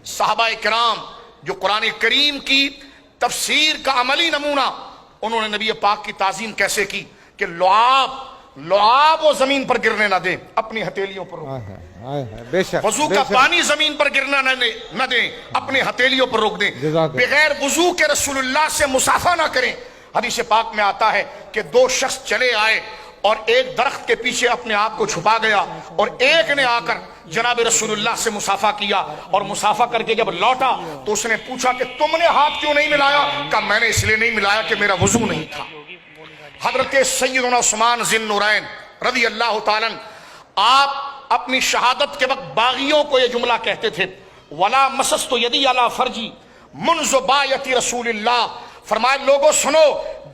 صحابہ کرام جو قرآن کریم کی تفسیر کا عملی نمونہ، انہوں نے نبی پاک کی تعظیم کیسے کی کہ لعاب وہ زمین پر گرنے نہ دیں، اپنی ہتھیلیوں پر روک دیں۔ وضو کا پانی زمین پر گرنا نہ دیں، اپنے ہتھیلیوں پر روک دیں۔ بغیر وضو کے رسول اللہ سے مصافحہ نہ کریں۔ حدیث پاک میں آتا ہے کہ دو شخص چلے آئے اور ایک درخت کے پیچھے اپنے آپ کو چھپا گیا، اور ایک نے آ کر جناب رسول اللہ سے مصافحہ کیا، اور مصافحہ کر کے جب لوٹا تو اس نے پوچھا کہ تم نے ہاتھ کیوں نہیں ملایا؟ کہا میں نے اس لیے نہیں ملایا کہ میرا وضو نہیں تھا۔ حضرت سیدنا عثمان ذی النورین رضی اللہ تعالیٰ آپ اپنی شہادت کے وقت باغیوں کو یہ جملہ کہتے تھے، وَلَا مَسَسْتُ يَدِي عَلَى فَرْجِي مُنْذُ بَایَتِ رسول اللہ۔ فرمائے لوگوں سنو،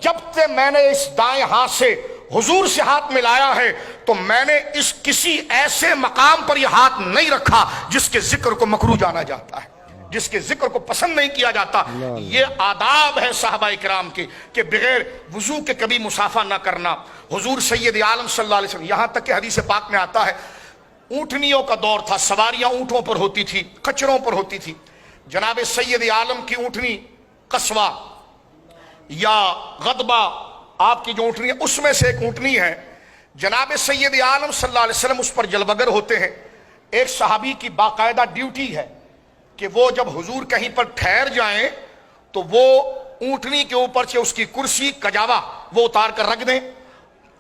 جب سے میں نے اس دائیں ہاتھ سے حضور سے ہاتھ ملایا ہے تو میں نے اس کسی ایسے مقام پر یہ ہاتھ نہیں رکھا جس کے ذکر کو مکروہ جانا جاتا ہے، جس کے ذکر کو پسند نہیں کیا جاتا۔ یہ آداب ہے صحابہ کرام کے کہ بغیر وضو کے کبھی مصافحہ نہ کرنا۔ حضور سید عالم صلی اللہ علیہ وسلم، یہاں تک کہ حدیث پاک میں آتا ہے اونٹنیوں کا دور تھا، سواریاں اونٹوں پر ہوتی تھی، کچروں پر ہوتی تھی۔ جناب سید عالم کی اونٹنی قصوہ یا غضبہ، آپ کی جو اونٹنی ہے اس میں سے ایک اونٹنی ہے، جناب سید عالم صلی اللہ علیہ وسلم اس پر جلوگر ہوتے ہیں۔ ایک صحابی کی باقاعدہ ڈیوٹی ہے کہ وہ جب حضور کہیں پر ٹھہر جائیں تو وہ اونٹنی کے اوپر سے اس کی کرسی کجاوا وہ اتار کر رکھ دیں،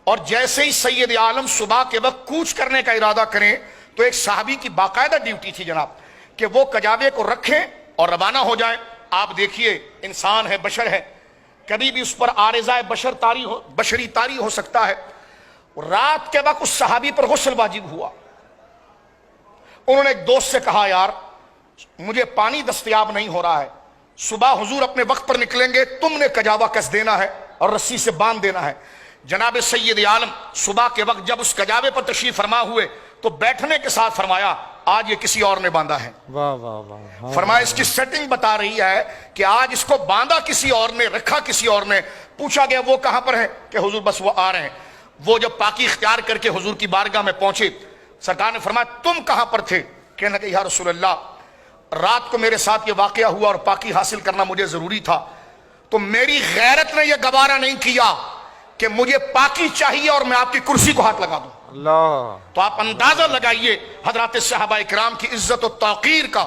اور جیسے ہی سید عالم صبح کے وقت کوچ کرنے کا ارادہ کریں تو ایک صحابی کی باقاعدہ ڈیوٹی تھی جناب کہ وہ کجاوے کو رکھیں اور روانہ ہو جائیں۔ آپ دیکھیے انسان ہے، بشر ہے، کبھی بھی اس پر عارضہ بشری طاری ہو سکتا ہے۔ رات کے وقت اس صحابی پر غسل واجب ہوا، انہوں نے ایک دوست سے کہا یار مجھے پانی دستیاب نہیں ہو رہا ہے، صبح حضور اپنے وقت پر نکلیں گے، تم نے کجاوا کس دینا ہے اور رسی سے باندھ دینا ہے۔ جناب سید عالم صبح کے وقت جب اس کجاوے پر تشریف فرما ہوئے تو بیٹھنے کے ساتھ فرمایا آج یہ کسی اور نے باندھا ہے۔ فرمایا اس کی سیٹنگ بتا رہی ہے کہ آج اس کو باندھا کسی اور نے، رکھا کسی اور نے۔ پوچھا گیا وہ کہاں پر ہے؟ کہ حضور بس وہ آ رہے ہیں۔ وہ جب پاکی اختیار کر کے حضور کی بارگاہ میں پہنچے، سرکار نے فرمایا تم کہاں پر تھے؟ کہنے لگے یا رسول اللہ رات کو میرے ساتھ یہ واقعہ ہوا اور پاکی حاصل کرنا مجھے ضروری تھا، تو میری غیرت نے یہ گوارا نہیں کیا کہ مجھے پاکی چاہیے اور میں آپ کی کرسی کو ہاتھ لگا دوں۔ تو آپ اندازہ لگائیے حضرات صحابہ کرام کی عزت و توقیر کا۔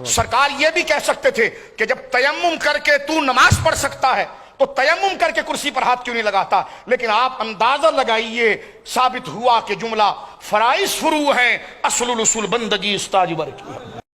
سرکار یہ بھی کہہ سکتے تھے کہ جب تیمم کر کے تو نماز پڑھ سکتا ہے تو تیمم کر کے کرسی پر ہاتھ کیوں نہیں لگاتا؟ لیکن آپ اندازہ لگائیے، ثابت ہوا کہ جملہ فرائض فرو ہیں، اصل الاصول بندگی استاجبر کی ہے۔